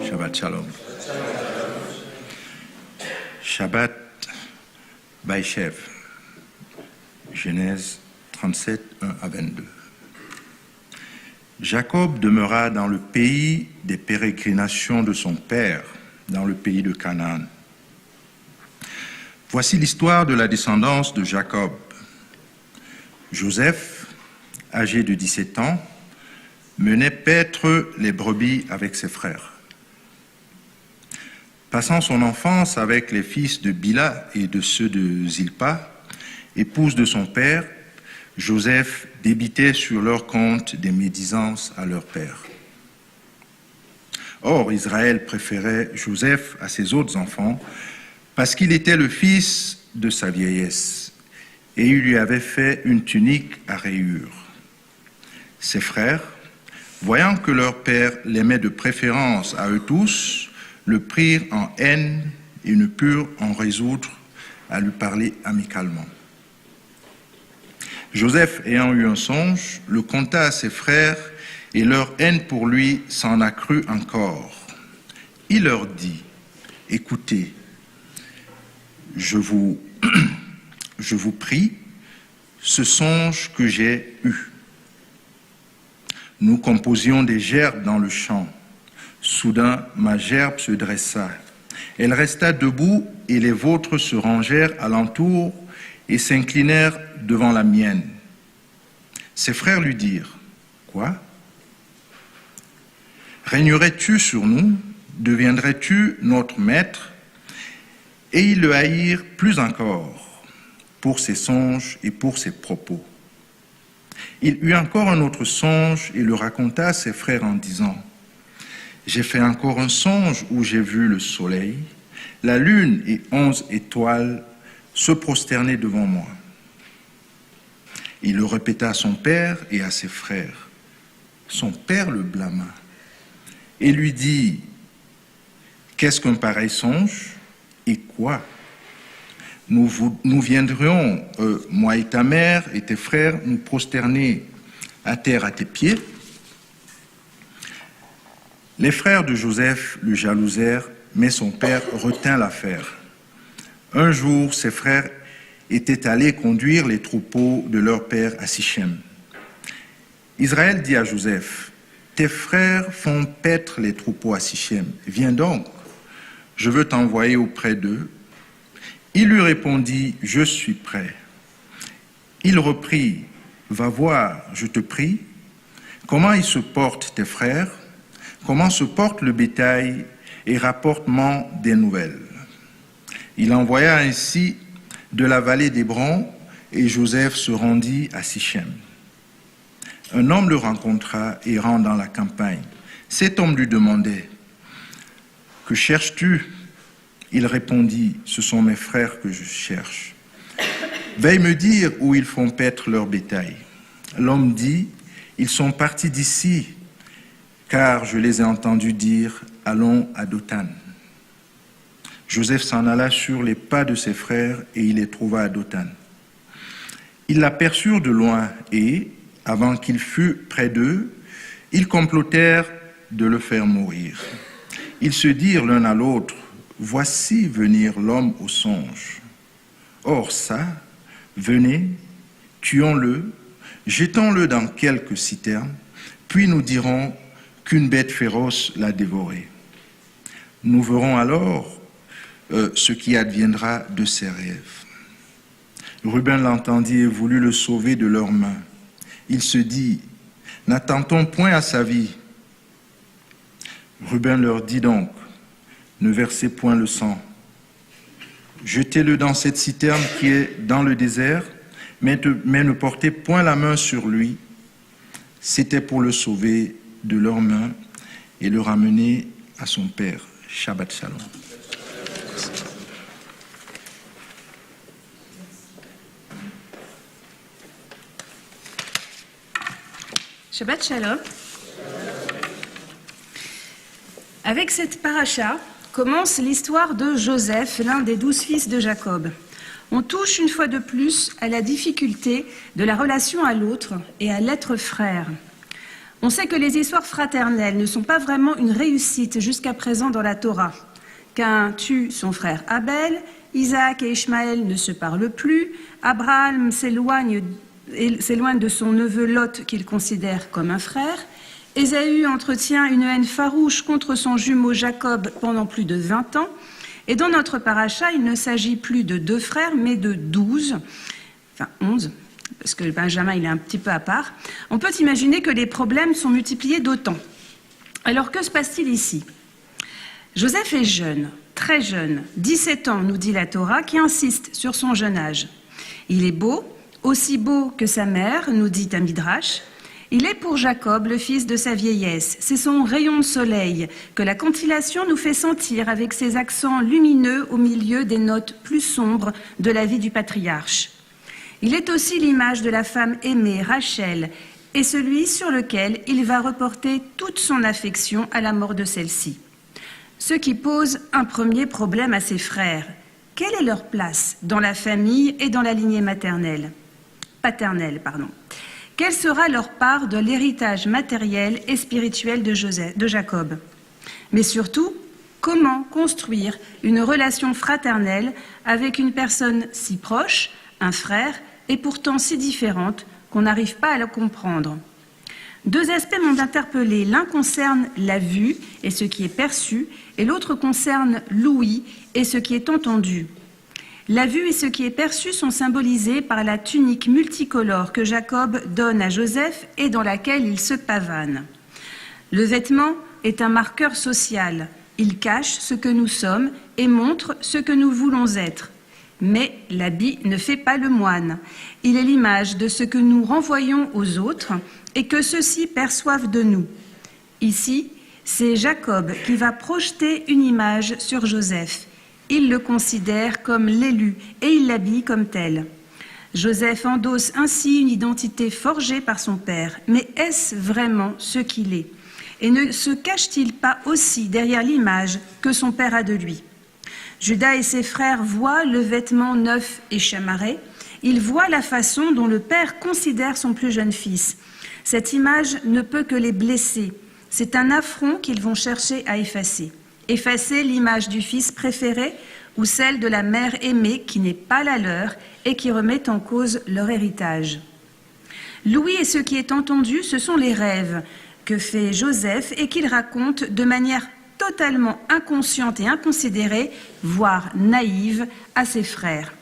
Shabbat Shalom. Shabbat Baïchev, Genèse 37, 1 à 22. Jacob demeura dans le pays des pérégrinations de son père, dans le pays de Canaan. Voici l'histoire de la descendance de Jacob. Joseph, âgé de 17 ans, menait paître les brebis avec ses frères. Passant son enfance avec les fils de Bila et de ceux de Zilpa, épouse de son père, Joseph débitait sur leur compte des médisances à leur père. Or, Israël préférait Joseph à ses autres enfants parce qu'il était le fils de sa vieillesse et il lui avait fait une tunique à rayures. Ses frères, voyant que leur père l'aimait de préférence à eux tous, le prirent en haine et ne purent en résoudre à lui parler amicalement. Joseph, ayant eu un songe, le conta à ses frères et leur haine pour lui s'en accrut encore. Il leur dit, « Écoutez, je vous prie, ce songe que j'ai eu. Nous composions des gerbes dans le champ. Soudain, ma gerbe se dressa. Elle resta debout et les vôtres se rangèrent alentour et s'inclinèrent devant la mienne. Ses frères lui dirent, « Quoi? Régnerais-tu sur nous? Deviendrais-tu notre maître? » Et ils le haïrent plus encore pour ses songes et pour ses propos. Il eut encore un autre songe et le raconta à ses frères en disant, « J'ai fait encore un songe où j'ai vu le soleil, la lune et 11 étoiles se prosterner devant moi. » Il le répéta à son père et à ses frères. Son père le blâma et lui dit, « Qu'est-ce qu'un pareil songe? Et quoi? Nous viendrions, moi et ta mère et tes frères, nous prosterner à terre à tes pieds. » Les frères de Joseph le jalousèrent, mais son père retint l'affaire. Un jour, ses frères étaient allés conduire les troupeaux de leur père à Sichem. Israël dit à Joseph, « Tes frères font paître les troupeaux à Sichem. Viens donc, je veux t'envoyer auprès d'eux. » Il lui répondit, « Je suis prêt. » Il reprit, « Va voir, je te prie, comment ils se portent tes frères, comment se porte le bétail, et rapporte-moi des nouvelles. » Il envoya ainsi de la vallée d'Hébron, et Joseph se rendit à Sichem. Un homme le rencontra errant dans la campagne. Cet homme lui demandait, « Que cherches-tu » Il répondit, « Ce sont mes frères que je cherche. Veuille me dire où ils font paître leur bétail. » L'homme dit, « Ils sont partis d'ici, car je les ai entendus dire, allons à Dothan. » Joseph s'en alla sur les pas de ses frères et il les trouva à Dothan. Ils l'aperçurent de loin et, avant qu'il fût près d'eux, ils complotèrent de le faire mourir. Ils se dirent l'un à l'autre, « Voici venir l'homme au songe. Or ça, venez, tuons-le, jetons-le dans quelque citerne, puis nous dirons qu'une bête féroce l'a dévoré. Nous verrons alors ce qui adviendra de ses rêves. » Ruben l'entendit et voulut le sauver de leurs mains. Il se dit, « N'attentons point à sa vie. » Ruben leur dit donc, « Ne versez point le sang. Jetez-le dans cette citerne qui est dans le désert, mais ne portez point la main sur lui. » C'était pour le sauver de leurs mains et le ramener à son père. Shabbat Shalom. Shabbat Shalom. Avec cette paracha commence l'histoire de Joseph, l'un des 12 fils de Jacob. On touche une fois de plus à la difficulté de la relation à l'autre et à l'être frère. On sait que les histoires fraternelles ne sont pas vraiment une réussite jusqu'à présent dans la Torah. Caïn tue son frère Abel, Isaac et Ishmaël ne se parlent plus, Abraham s'éloigne de son neveu Lot qu'il considère comme un frère, Ésaü entretient une haine farouche contre son jumeau Jacob pendant plus de 20 ans, et dans notre paracha, il ne s'agit plus de 2 frères, mais de 12, enfin 11, parce que Benjamin il est un petit peu à part. On peut imaginer que les problèmes sont multipliés d'autant. Alors que se passe-t-il ici ? Joseph est jeune, très jeune, 17 ans, nous dit la Torah, qui insiste sur son jeune âge. Il est beau, aussi beau que sa mère, nous dit un Midrash. Il est pour Jacob le fils de sa vieillesse. C'est son rayon de soleil que la cantillation nous fait sentir avec ses accents lumineux au milieu des notes plus sombres de la vie du patriarche. Il est aussi l'image de la femme aimée, Rachel, et celui sur lequel il va reporter toute son affection à la mort de celle-ci. Ce qui pose un premier problème à ses frères. Quelle est leur place dans la famille et dans la lignée paternelle ? Quelle sera leur part de l'héritage matériel et spirituel de Jacob ? Mais surtout, comment construire une relation fraternelle avec une personne si proche, un frère, et pourtant si différente qu'on n'arrive pas à la comprendre ? 2 aspects m'ont interpellé. L'un concerne la vue et ce qui est perçu, et l'autre concerne l'ouïe et ce qui est entendu. La vue et ce qui est perçu sont symbolisés par la tunique multicolore que Jacob donne à Joseph et dans laquelle il se pavane. Le vêtement est un marqueur social. Il cache ce que nous sommes et montre ce que nous voulons être. Mais l'habit ne fait pas le moine. Il est l'image de ce que nous renvoyons aux autres et que ceux-ci perçoivent de nous. Ici, c'est Jacob qui va projeter une image sur Joseph. Il le considère comme l'élu et il l'habille comme tel. Joseph endosse ainsi une identité forgée par son père. Mais est-ce vraiment ce qu'il est ? Et ne se cache-t-il pas aussi derrière l'image que son père a de lui ? Judas et ses frères voient le vêtement neuf et chamarré. Ils voient la façon dont le père considère son plus jeune fils. Cette image ne peut que les blesser. C'est un affront qu'ils vont chercher à effacer. Effacer l'image du fils préféré ou celle de la mère aimée qui n'est pas la leur et qui remet en cause leur héritage. L'ouïe et ce qui est entendu, ce sont les rêves que fait Joseph et qu'il raconte de manière totalement inconsciente et inconsidérée, voire naïve, à ses frères.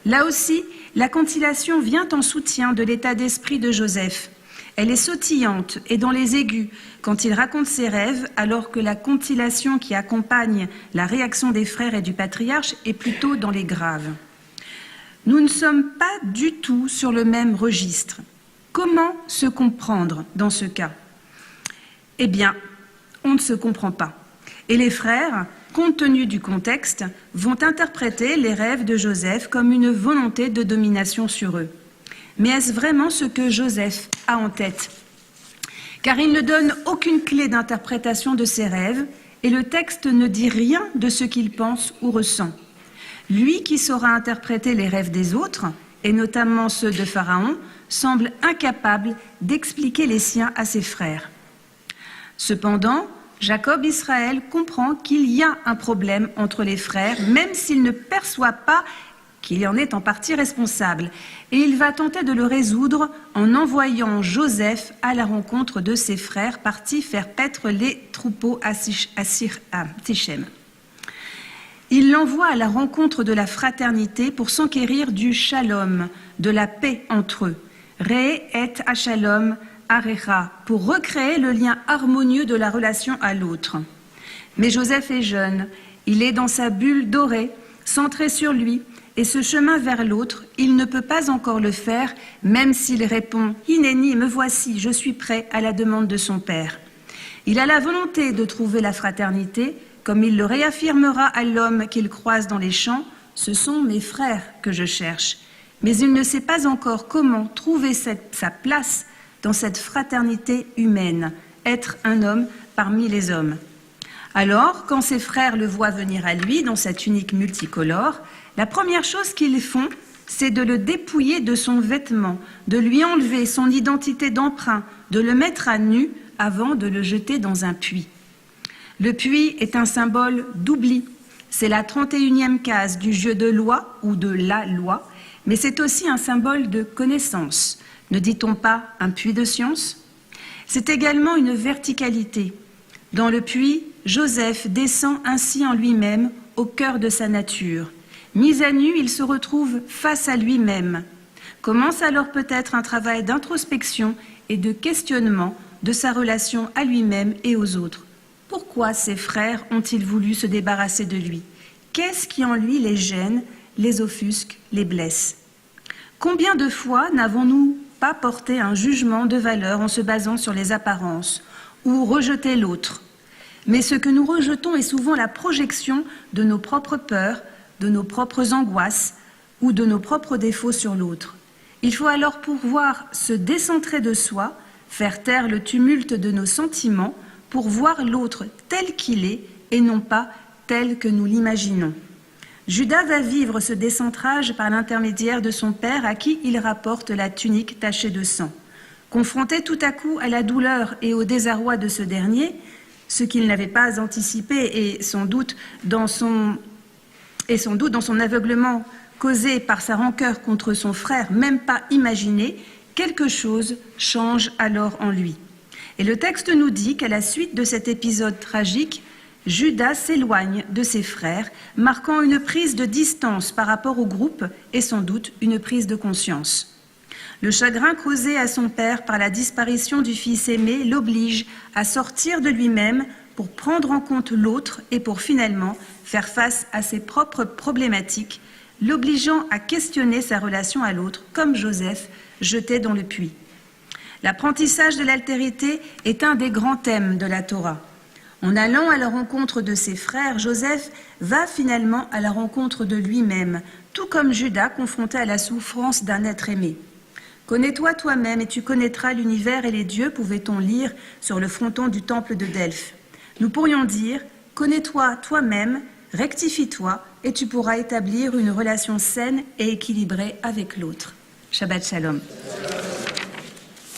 Là aussi, la cantillation vient en soutien de l'état d'esprit de Joseph. Elle est sautillante et dans les aigus quand il raconte ses rêves, alors que la cantillation qui accompagne la réaction des frères et du patriarche est plutôt dans les graves. Nous ne sommes pas du tout sur le même registre. Comment se comprendre dans ce cas ? Eh bien, on ne se comprend pas. Et les frères, compte tenu du contexte, vont interpréter les rêves de Joseph comme une volonté de domination sur eux. Mais est-ce vraiment ce que Joseph a en tête ? Car il ne donne aucune clé d'interprétation de ses rêves et le texte ne dit rien de ce qu'il pense ou ressent. Lui qui saura interpréter les rêves des autres, et notamment ceux de Pharaon, semble incapable d'expliquer les siens à ses frères. Cependant, Jacob Israël comprend qu'il y a un problème entre les frères, même s'il ne perçoit pas qu'il en est en partie responsable, et il va tenter de le résoudre en envoyant Joseph à la rencontre de ses frères partis faire paître les troupeaux à Sichem. Il l'envoie à la rencontre de la fraternité pour s'enquérir du shalom, de la paix entre eux, Re et Hashalom Arecha, pour recréer le lien harmonieux de la relation à l'autre. Mais Joseph est jeune, il est dans sa bulle dorée, centré sur lui, et ce chemin vers l'autre, il ne peut pas encore le faire, même s'il répond « Hineni, me voici, je suis prêt » à la demande de son père. Il a la volonté de trouver la fraternité, comme il le réaffirmera à l'homme qu'il croise dans les champs, « Ce sont mes frères que je cherche ». Mais il ne sait pas encore comment trouver sa place dans cette fraternité humaine, être un homme parmi les hommes. Alors, quand ses frères le voient venir à lui dans sa tunique multicolore, la première chose qu'ils font, c'est de le dépouiller de son vêtement, de lui enlever son identité d'emprunt, de le mettre à nu avant de le jeter dans un puits. Le puits est un symbole d'oubli. C'est la 31e case du jeu de loi ou de la loi, mais c'est aussi un symbole de connaissance. Ne dit-on pas un puits de science ? C'est également une verticalité. Dans le puits, Joseph descend ainsi en lui-même au cœur de sa nature. Mis à nu, il se retrouve face à lui-même. Commence alors peut-être un travail d'introspection et de questionnement de sa relation à lui-même et aux autres. Pourquoi ses frères ont-ils voulu se débarrasser de lui ? Qu'est-ce qui en lui les gêne, les offusque, les blesse ? Combien de fois n'avons-nous pas porté un jugement de valeur en se basant sur les apparences ou rejeté l'autre ? Mais ce que nous rejetons est souvent la projection de nos propres peurs, de nos propres angoisses ou de nos propres défauts sur l'autre. Il faut alors pouvoir se décentrer de soi, faire taire le tumulte de nos sentiments pour voir l'autre tel qu'il est et non pas tel que nous l'imaginons. Judas va vivre ce décentrage par l'intermédiaire de son père à qui il rapporte la tunique tachée de sang. Confronté tout à coup à la douleur et au désarroi de ce dernier, ce qu'il n'avait pas anticipé et sans doute dans son aveuglement causé par sa rancœur contre son frère, même pas imaginé, quelque chose change alors en lui. Et le texte nous dit qu'à la suite de cet épisode tragique, Judas s'éloigne de ses frères, marquant une prise de distance par rapport au groupe et sans doute une prise de conscience. Le chagrin causé à son père par la disparition du fils aimé l'oblige à sortir de lui-même pour prendre en compte l'autre et pour finalement faire face à ses propres problématiques, l'obligeant à questionner sa relation à l'autre, comme Joseph jeté dans le puits. L'apprentissage de l'altérité est un des grands thèmes de la Torah. En allant à la rencontre de ses frères, Joseph va finalement à la rencontre de lui-même, tout comme Judas confronté à la souffrance d'un être aimé. « Connais-toi toi-même et tu connaîtras l'univers et les dieux » pouvait-on lire sur le fronton du temple de Delphes. Nous pourrions dire « Connais-toi toi-même, rectifie-toi et tu pourras établir une relation saine et équilibrée avec l'autre. » Shabbat Shalom.